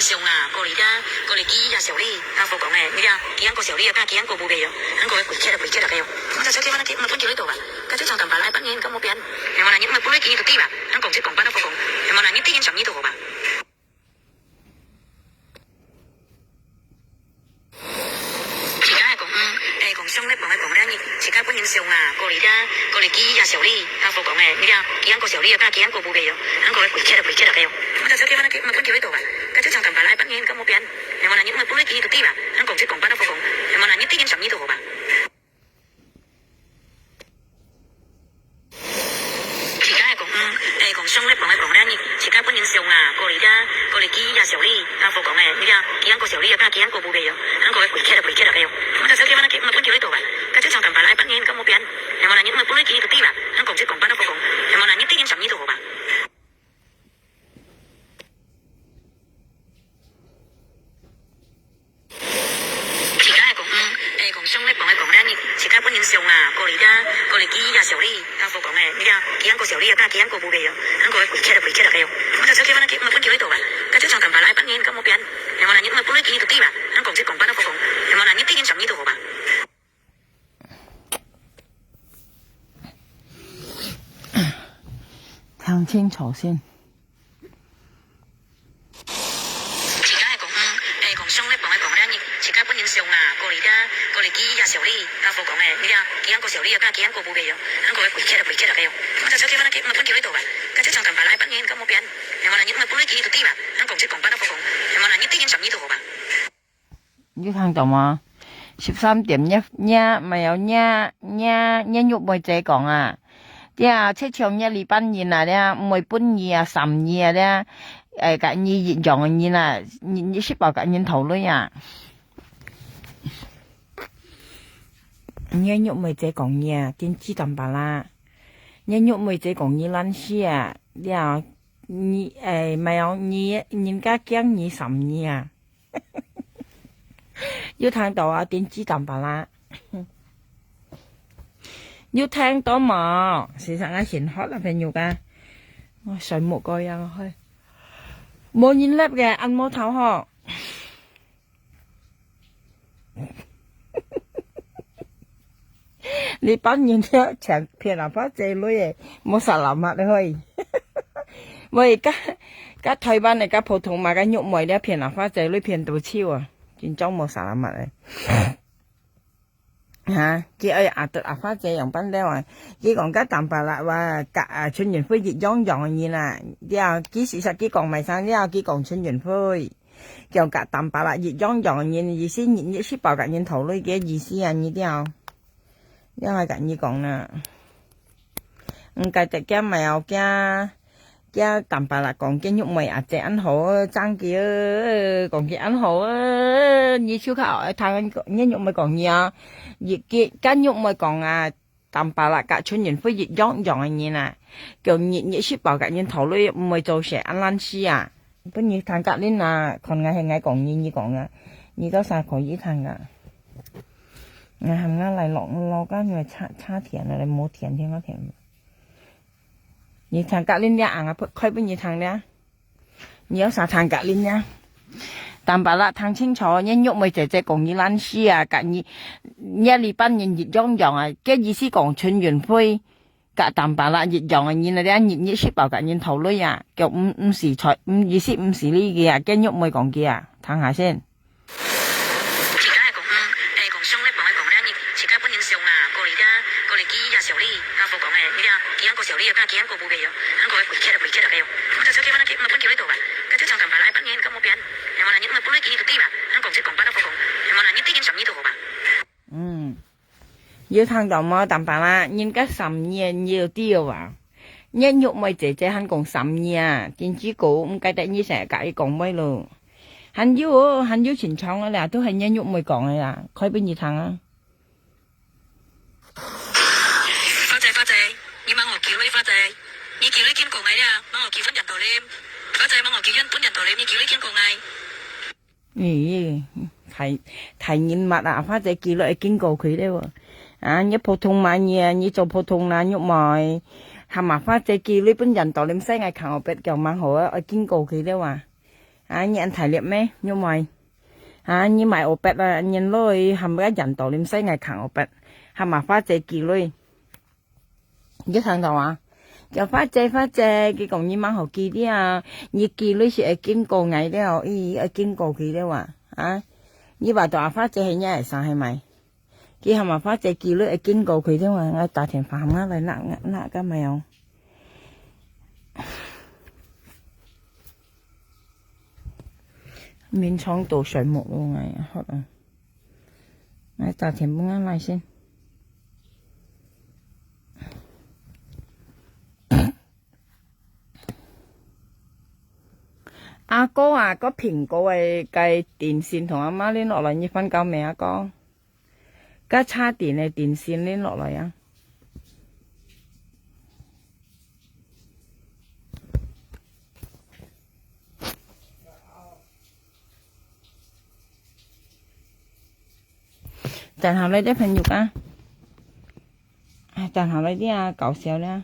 上啊，過嚟幾日小李，他佛講嘅，你睇幾樣個小李啊，幾樣個冇嘅樣，很個鬼切嘅嘅，我就手機翻我分叫呢度吧，佢就長頭髮來半年咁冇變，係咪啦？你咪本來幾個啲吧，很講即講班都佛講，係咪啦？你啲人上呢度吧。上咧幫佢講咧，自家本人上啊，過嚟幾日小李，他佛講嘅，你睇幾樣個小李啊，幾樣個冇嘅樣，很個鬼切嘅，我就手機翻我分叫呢度吧，佢就長頭髮來半年咁冇變，係咪啦？你咪本來幾個啲吧，很講即講班都佛講，係咪啦？你啲人上呢度吧。講上咧幫佢講咧，自家本人上啊，過嚟幾日小李，他佛講嘅，你睇幾樣個小李啊，幾樣個冇嘅樣，很個鬼切嘅，我就手機翻我分叫呢度吧，佢就長頭髮來半年咁冇變，係咪啦？你咪本來幾個啲吧，很講即講班都佛講，係咪啦？你啲人上呢度吧。上咧幫佢講咧，自家本人上啊，過嚟幾日小李，他佛講嘅，你睇幾樣個小李啊，幾樣個冇嘅樣，很個鬼切嘅，我就手機翻我分叫呢度吧，佢就長頭髮來半年咁冇變，係咪啦？你咪本來幾個啲吧，很講即講班都佛講，係咪啦？你啲人上呢度吧。聽清楚先。上咧幫佢講咧，自家本人上啊，過嚟幾日小李，他佛講嘅，你睇幾樣個小李啊，幾樣個冇嘅樣，很個鬼切嘅，我就手機翻我分叫呢度吧，佢就長頭髮來半年咁冇變，係咪啦？你咪本來幾個啲吧，很講即講班都佛講，係咪啦？你啲人上呢度吧。你聽到嗎？13.1咪有喐妹姐講啊，啲啊車長一禮半年啊，啲唔係半年啊，3年啊，啲隔年熱陽年啊，熱識爆隔年頭女啊，喐妹姐講嘢，點知咁白啦？喐妹姐講嘢爛事啊，啲啊咪有人家驚你3年啊。要聽到啊，點知咁白啦？要聽到嘛？事實我先學啦，朋友噶，我水木個樣去，冇人粒嘅按摩頭殼，你班人咧長片頭髮仔女嘅，冇實流物你去，我而家台灣嚟家普通買緊肉梅咧片頭髮仔女片到超啊！見裝冇實物嚟嚇，佢愛壓到壓花姐用品咧話，佢講家淡白啦話，春園灰熱癢癢嘅啦，之後佢事實佢講咪生，之後佢講春園灰，叫夾淡白啦熱癢癢嘅意思，熱識爆夾煙頭類嘅意思啊，呢啲啊，因為咁樣講啦，唔計得嘅咪有嘅。家淡白啦，講嘅肉梅啊，隻ăn好爭幾講嘅ăn好你超級睇緊肉梅講嘢啊，熱嘅間肉梅講啊，淡白啦，隔春園灰熱癢癢嘅嘢啦，叫熱識爆隔煙頭類唔會做成ăn爛事啊，不如睇隔呢啊，看我係嗌講嘢你講啊，你都晒可以睇噶，我係唔啱嚟落間因為差甜啊，你冇甜添我甜。你睇隔ลิ้นเนี่ยอ่างค่อยเป็นยี่ทางเนี่ย你有啥ทาง隔ลิ้นเนี่ย淡白啦ทาง清楚因喐咪姐姐講你爛事啊隔你一禮拜人熱癢癢啊嘅意思講春園灰隔淡白啦熱癢啊然後啲熱識爆隔人頭女啊叫唔時才唔意思唔時呢嘅啊驚喐咪講嘅啊睇下先幾樣個小李啊，幾樣個冇嘅樣，很個鬼切嘅，我就手機翻我分叫呢度吧，佢就長頭髮來半年咁冇變，係咪啦？你咪本來幾個啲吧，很講即講班都佛講，係咪啦？你啲人上呢度好吧？要聽到嘛？淡白啦，人家3年要啲啊，一喐咪姐姐很講3年啊，電子股唔記得你成日介意講咩咯？很要前廠啊，嗱都係一喐咪講嘅啦，佢邊二聽啊？你問我叫你花仔，你叫你兼個嗌啊？問我叫分人道理，花仔問我叫本人道理，你叫你兼個嗌。睇人物啊，花仔叫你經過佢咧喎。啊，你普通買嘢，你做普通啦，喐埋，係嘛花仔叫你本人道理，唔使嗌靠別叫蠻好啊，經過佢咧話。你ăn thải liệp咩？因為你買歐白啊，你攞含個人道你使ngày扛歐白，係咪花姐幾類？你聽到啊？就花姐，佢講你蠻好記啲啊，你記類是會經過ngày了，會經過佢了啊？你話到花姐係你係啥係咪？佢係咪花姐記類會經過佢了我打電話啱嚟嗱個咪有。面廠倒水木咯，好啊！我打電話嚟先。阿哥啊，個蘋果嘅計電線同阿媽拎落嚟，你瞓覺未啊哥？個叉電嘅電線拎落嚟啊！等下你啲朋友啊，等下你啲啊搞笑啦！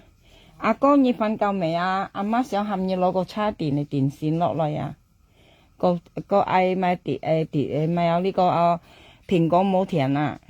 阿哥你瞓覺未啊？阿媽想喊你攞個叉電嘅電線落嚟啊！個嗌買咪有呢個蘋果冇甜啊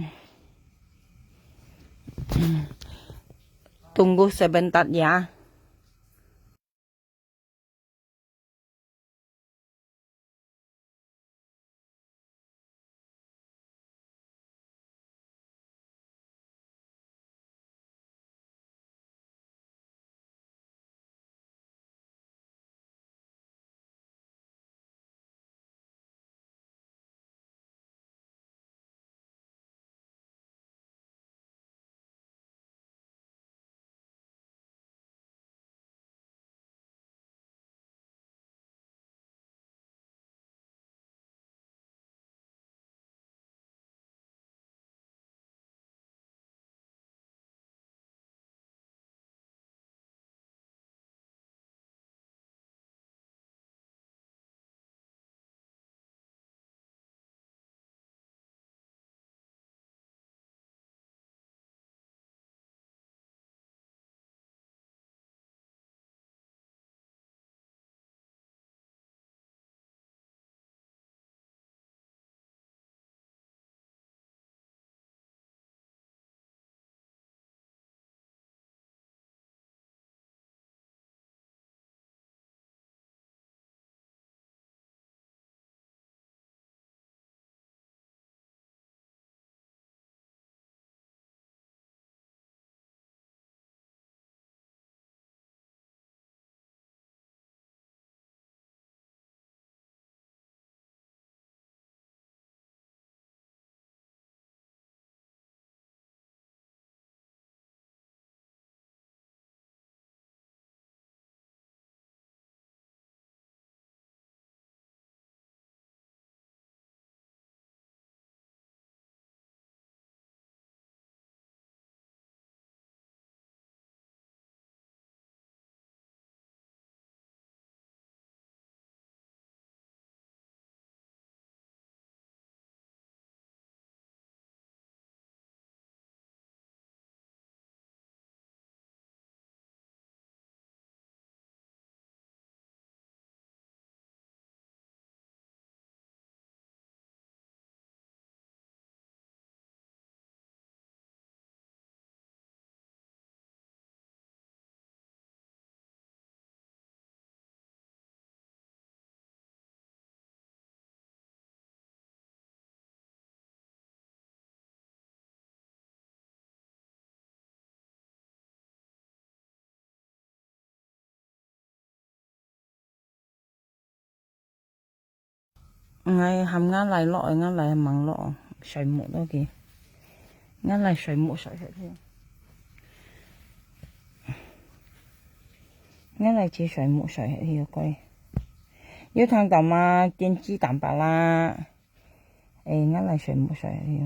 ！Tunggu sebentar ya。ngay hầm ngã lại lọ ngã lại măng lọ sợi một đó kìa ngã lại sợi một sợi hết thôi ngã lại chỉ sợi một sợi hết thì coi nếu thằng tàu mà tiên chi tạm bà la ngã lại sợi một sợi hết thì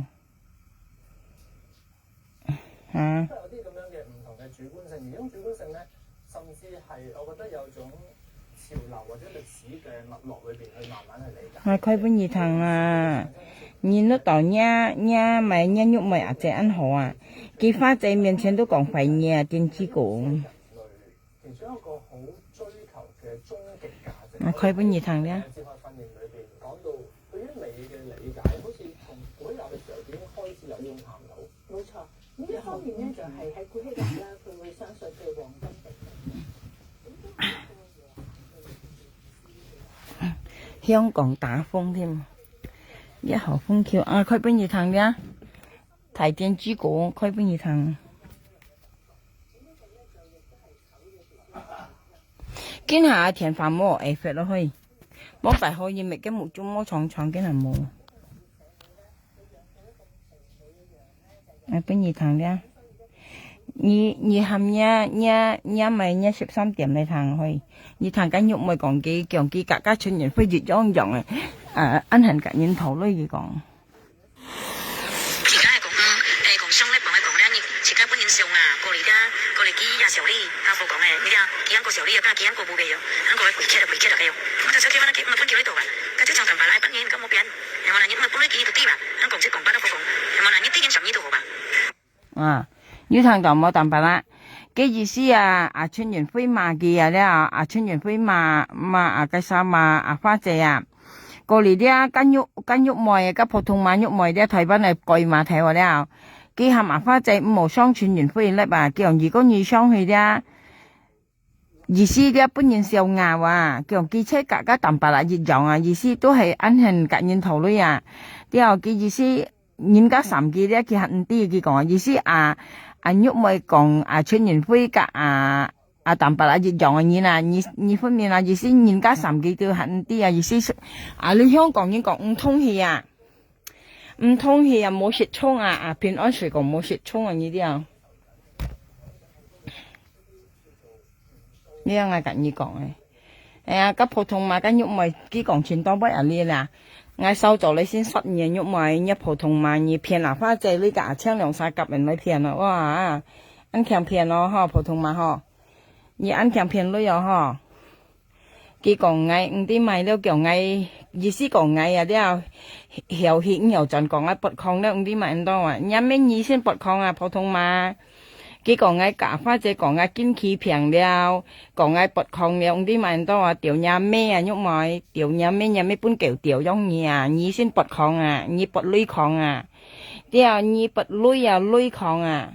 hả hai khơi với nhị thằng à nhìn nó tỏ nha nha mày nha nhục mày trẻ ăn hồ à cái pha trái miền trên都講phải nhà tiên tri cổ 想一個好追求嘅終極價值。佢本兒堂咧。哲學訓練裏邊講到對於美嘅理解，好似從古希臘嘅時候已經開始有呢種探討。冇錯，呢一方面咧就係喺古希臘咧，佢會相信佢黃金比香港打風添，1號風球啊！佢本兒堂咧，提電珠果，佢本兒堂。今下田飯冇誒發落去，冇白可以咪嘅木中冇長長嘅係冇。本兒堂咧，你含一咪13點嚟堂去，你堂緊喐咪講幾強幾格家春人飛越樣樣嘅，安行格人頭類嘅講。而家係講講商咧，講咧，你自家本人上啊，過嚟幾日小李，他父講嘅，你睇幾個小李啊，幾個冇嘅樣，幾個回車就嘅樣，我就想叫翻幾分橋呢度啊，家姐長近排來半年咁冇變，係嘛？你咪本來幾度啲嘛，香港即講翻都父講，係嘛？你啲件12度好吧？啊，呢堂就冇蛋白啦。嘅意思啊，春園飛馬嘅啊咧春園飛馬嘅衫花姐啊，過嚟啲間喐妹嘅普通話喐妹啲台灣係貴馬睇我咧，幾下花姐5號雙春園飛叻啊，叫人如果你上去啲意思啲本人笑牙啊，叫人機車格蛋白啦熱樣啊，意思都係安行格人頭類啊，啲後嘅意思。人家3幾咧，佢肯啲佢講意思喐咪講春園飛格蛋白熱樣嘅人啊，你分面意思人家3幾都肯啲意思你香港人講唔通氣冇雪衝平安水講冇雪衝呢啲啊，呢樣係咁樣講嘅，咁普通話咁喐咪佢講全多不人呢啦。我收咗你先10年喐埋一普通話你騙花姐呢個青兩晒夾人咪騙咯，哇！安強騙咯嗬，普通話嗬，你安強騙女又嗬，佢講嗌啲咪都叫嗌意思講嗌啲又顯又盡講嗌拔礦咧啲咪多啊，有咩意先拔礦普通話。佢講嗌假花姐講嗌堅氣平了，講嗌拔礦了啲咪多啊，調呀咩喐埋，調呀咩搬橋調用你先拔礦你拔鋁礦啲你拔鋁礦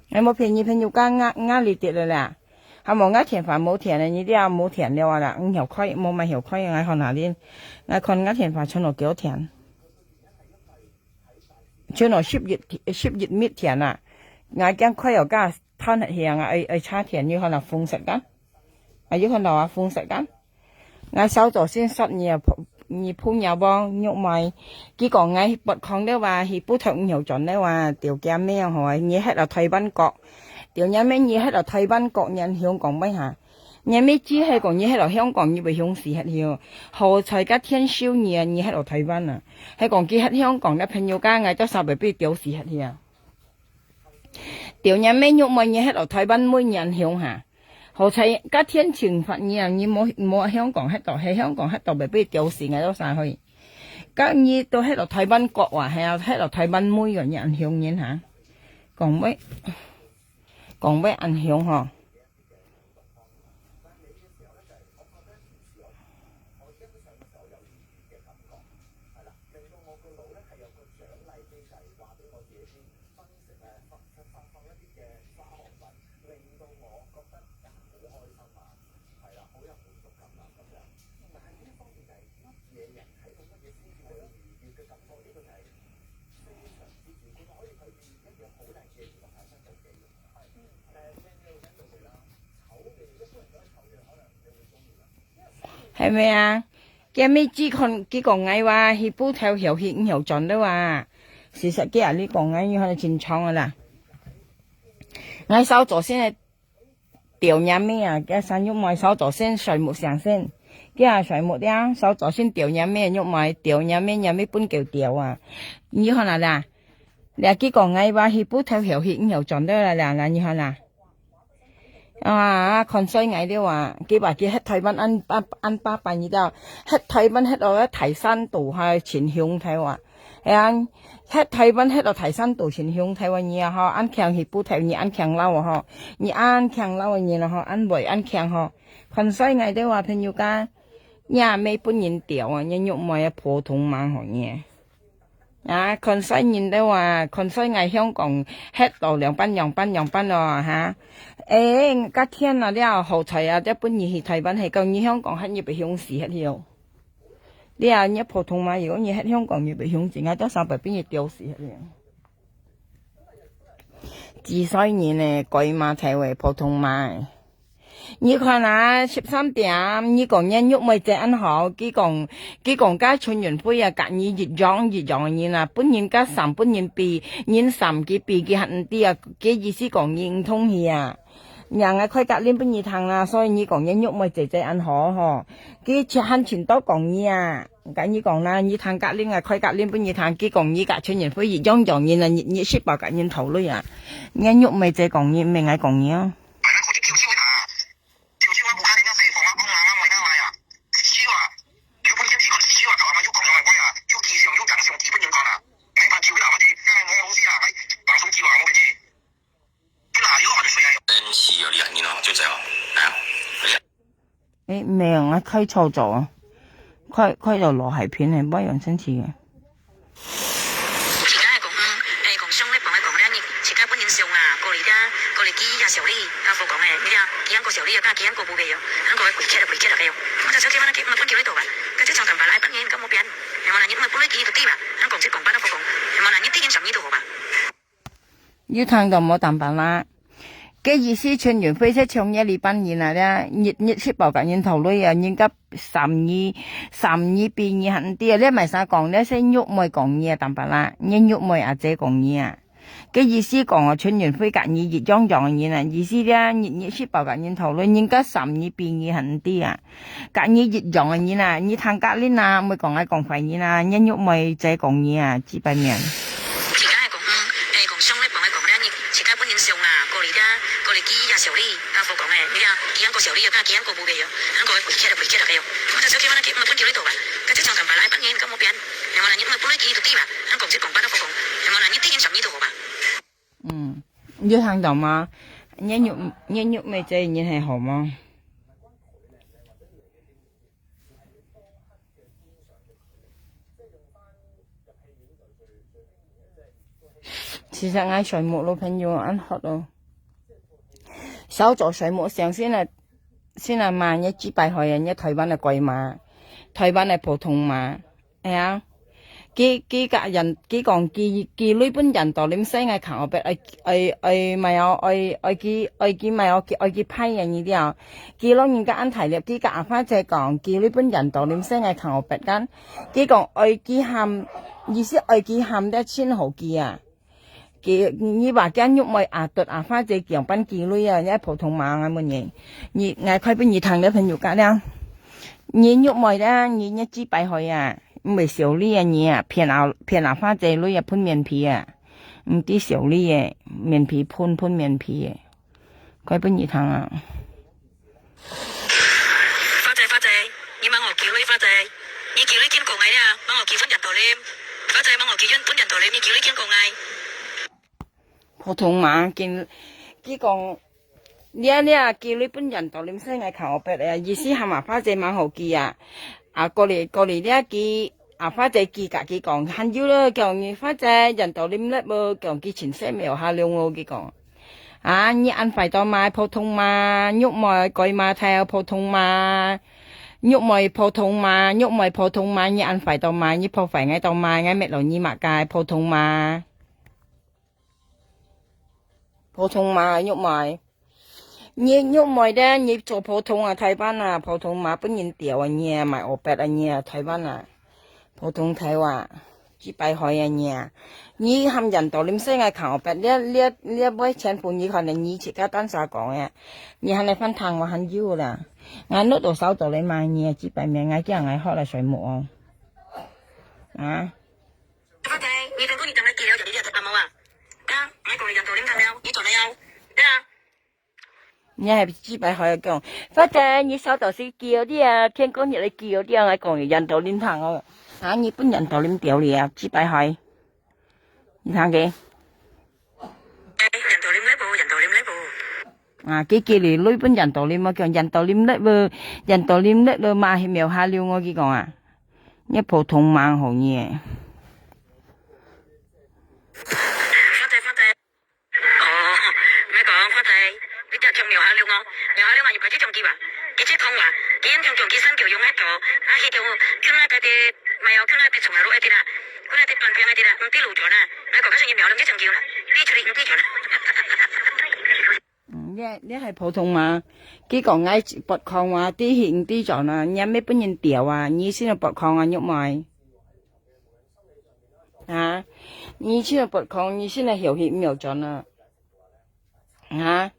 你冇便宜要加壓力跌啦，係冇壓田飯冇田你啲冇田了啦，5條虧冇買條虧我看下啲，我看壓田飯存落幾多田，存落10月搣田我驚虧又加攤下氣差田要可能豐食緊，要可能豐食緊，我收咗先10你鋪有幫喐埋，佢講我拔礦咧話係不頭5條盡咧話調價咩係你喺度退賓國，調有咩你喺度退賓國人香港咩下，你咩知係講你喺度香港你會響時係要，何才家天燒你喺度退賓係講佢喺香港嘅朋友家嗌咗10倍俾屌時係要。調人咩喐咪嘢喺度睇賓妹人響下，何且家天懲罰你冇香港喺度，喺香港喺度咪俾屌事嗌咗晒去，家你都喺度睇賓國話係喺度睇賓妹人響人下，講咩人響嗬。係咪啊？嘅咩知佢講嗌話去煲頭條血5條盡都話，事實嘅你講嗌要喺度戰廠噶啦，我收咗先係調人咩嘅生喐埋收咗先水木上先，嘅水木啲收咗先調人咩喐埋調人咩有咩搬橋調你看啦，你佢講嗌話去煲頭條血5條盡都啦，你看啦。看衰矮啲話，佢話佢喺台灣按巴閉而家喺台灣喺度提山度係前向睇話， anh hết Thái Văn hết ở Thái San tổ chiến hướng Thái Văn nhiều họ ăn kẹng thì bù Thái nhiều ăn kẹng lâu họ nhiều ăn kẹng lâu nhiều là họ ăn bội ăn kẹng họ còn sai ngày đấyว่า朋友家nhà mấy bún nhìn tiểu à nhà nhục mày phổ thông mà họ nhỉ à còn sai nhìn đấyว่าcòn sai ngày香港hết đầu兩班咯嚇誒家天啊啲後台啊啲本意係台灣係夠你香港係要被向時係要啲啊你普通嘛如果你喺香港要被向時嗌得300邊要掉時係要自細年咧貴嘛睇為普通嘛你看啊13點你講人喐咪隻ăn好佢講家春園灰啊隔你熱養你啊本年家3本年ปี年3幾ปี嘅恨啲啊嘅意思講認通氣啊人啊開隔年本年堂啦所以你講人喐咪隻ăn好嗬佢只恨全多講你啊咁你講啦你堂隔年啊開隔年本年堂佢講你隔春園灰熱養你啊你識爆隔年頭女啊人喐咪隻講你明係講你啊誒命啊開錯咗啊開到羅係片係乜樣先似嘅而家係講商咧，講咧，而家本年上啊，過嚟幾日時候呢，家父講嘅，你睇幾個時候呢，家幾個冇嘅樣，幾個回車嘅樣，我就手機翻嚟，咪搬叫呢度啊，家姐長近排來半年咁冇變，係咪啦？你咪搬嚟幾個啲吧，香港即講班都父講，係咪啦？你啲人上呢度好吧？要聽到冇淡白啦。嘅意思春園飛車唱一哩班年啊咧，熱識爆緊人頭女啊，應該12變嘢狠啲啊，你咪使講咧先喐咪講嘢淡白啦，人喐咪阿姐講嘢啊。嘅意思講啊，春園飛隔熱養嘢啊，意思咧熱識爆緊人頭女應該12變嘢狠啲啊，隔熱養嘢啊，你聽隔呢啊，咪講快嘢啊，人喐咪姐講嘢啊，知白面。過嚟幾日時候呢，家父講嘅，你睇幾個時候呢，家幾個冇嘅樣，幾個回車嘅樣，我就手機翻嚟，咪搬叫呢度吧，家姐長近排來半年咁冇變，係咪啦？你咪搬嚟幾個啲吧，香港即講班都父講，係咪啦？你啲人上呢度好吧？要聽到嗎？人肉咪這人係好嗎？其實嗌水木老朋友ăn hot咯。少做水木上先係萬一支幣去人一台灣係貴嘛，台灣係普通嘛，係啊。幾個人幾講幾日本人到你西嗌行我別咪有咪有批人呢啲啊，幾攞人家安提了幾個阿花姐講幾日本人到你西嗌行我別間，幾講幾喊意思幾喊得千好幾啊。你話間喐咪對花姐強班幾女啊，一普通話咁嘅嘢，你嗌佢俾你聽啲朋友講啦，你喐咪咧，你一支幣去啊，唔係少呢樣嘢啊，騙花姐女啊，潘面皮啊，唔啲少呢嘢，面皮潘面皮嘅，佢俾你聽啊。花姐，你問我叫你花姐，你叫你見過嗌啊？問我結婚人道理，花姐問我結婚本人道理，你叫你見過嗌？普通話見講你啊叫你本人到你西嗌求我俾你啊，意思係嘛花姐蠻好記啊，過嚟呢記花姐記隔記講很少啦，叫你花姐人到你唔叻喎，叫記前些苗下兩我記講你按快到買普通嘛，喐咪改嘛睇普通嘛，喐咪普通嘛，你按快到買，你破費嗌到買嗌咩路你買界普通嘛。普通嘛喐埋，你喐埋咧，你做普通啊，台灣啊，普通嘛本人調啊，你啊買我白啊，你啊台灣啊，普通台灣，幾百海啊你啊，你含人道你西嗌求我白，呢一杯錢半你可能你自家單手講嘅，你係你分攤我很少啦，我攞到手度你買你啊幾百名，我叫人嗌開嚟水木哦，啊。花姐，你等你等你記了就你就食阿冇啊？我過嚟人道點睇了，你做你有，對啊。你係只擺可以講，反正你手頭是叫啲啊，天公日你叫啲啊，我講人頭臉堂啊，啊，日本人頭臉掉你啊，只擺可以，你睇嘅。啊，cái kia thì lối bên dành tổ lim mà kiểu dành tổ lim đấy mà thì mèo hai liêu ngồi kia còn à, nhất phổ thông mang hổ nhẹ. Đấy là phổ thông mà, cái còn ngay bọt con mà, tí hiện tí chọn à, nhà mấy bên nhìn tiểu à, như xin là bọt con à nhóc mày, hả? Như xin là bọt con, như xin là hiểu hiện miểu chọn à, hả?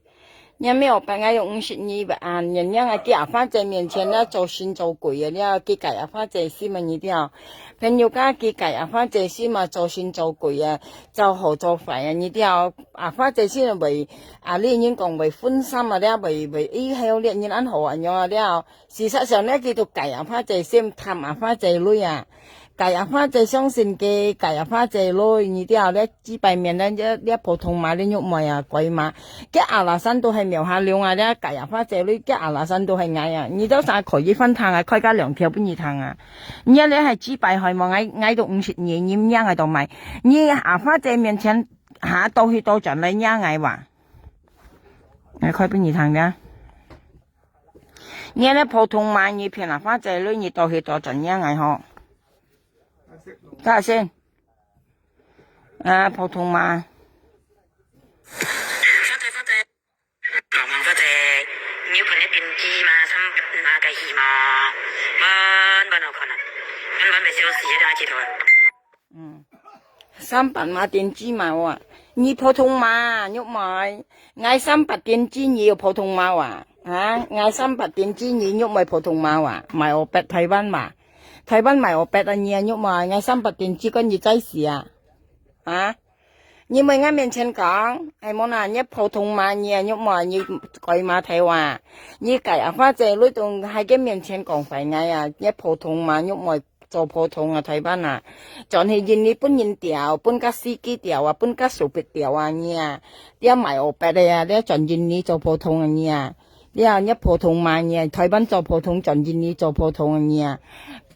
Nhà mấy ông bạn ngay用食你不按，人家喺啲花仔面前咧做善做鬼啊，呢啲計花仔先嘛呢啲啊，朋友家啲計花仔先嘛做善做鬼啊，做好做壞啊呢啲啊，花仔先為啊呢人講為歡心啊咧，為依喺呢人安好啊樣啊咧，事實上咧叫做計花仔先氹花仔女啊。計花仔相信嘅計花仔女，你啲咧只背面咧一普通馬咧喐埋啊鬼馬，嘅阿拉山都係苗下兩啊咧計花仔女，嘅阿拉山都係矮啊，你都晒可以分攤啊，開加兩條俾你攤啊，你咧係只背係望矮到50年，你唔樣喺度賣，你阿花仔面前下到去到盡你樣矮話，開俾你攤嘅，你咧普通馬你片阿花仔女，你到去到盡樣矮嗬。睇下先，啊，普通嘛。300碼電子碼喎，你普通碼喐埋，嗌300電子你要普通碼喎，嚇，嗌300電子你喐埋普通碼喎，買我白台灣碼。台灣買我白啊，你啊喐埋，嗌300電子跟住仔事啊，啊！你咪喺面前講，係冇嗱，你普通碼你啊喐埋，你鬼馬睇話，你計啊花姐女仲喺佢面前講廢嗌啊，你普通碼喐埋做普通啊台灣啊，仲係認你本人調，本家司機調啊，本家數別調啊你啊，你買我白的啊，你仲認你做普通啊你啊，你啊你普通碼你台灣做普通，仲認你做普通啊你啊。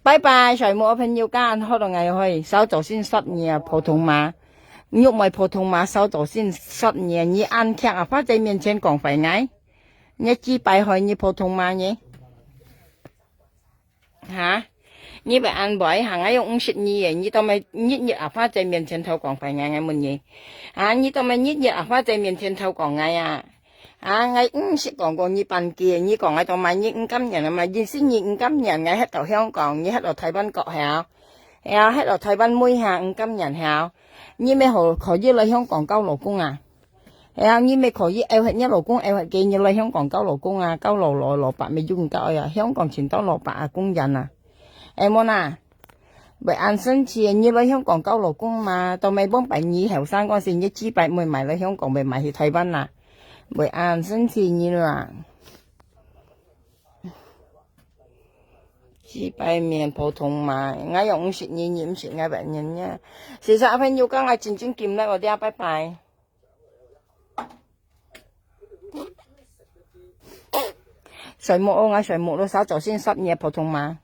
拜拜，財務朋友間開到嗌去，手做先失嘢啊，普通碼，喐埋普通碼手做先失嘢，你按劇啊，花仔面前講廢嗌，你只拜去你普通碼嘢，嚇，你咪按擺行喺用50嘢，你當咪日啊花仔面前頭講廢嗌乜嘢，啊，你當咪日啊花仔面前頭講嗌啊。啊！我識講過你辦嘅，你講喺度買你5金人啊嘛，原先你5金人喺度香港，你喺度台灣國校，喺度台灣妹下5金人校，你咪可以嚟香港交勞工啊？你咪可以yêu你勞工yêu嘅，你嚟香港交勞工啊，交蘿蔔咪用交啊，香港全都蘿蔔啊工人啊，冇嗱，為按申請你嚟香港交勞工嘛，到咪幫辦你後生嗰時，你資幣咪買嚟香港咪買去台灣啊？為按申請你啦，只擺面普通嘛，我用50年唔食我別人呀。事實朋友講我真正見咧，我哋拜拜。水木我水木都手做先濕嘢普通嘛。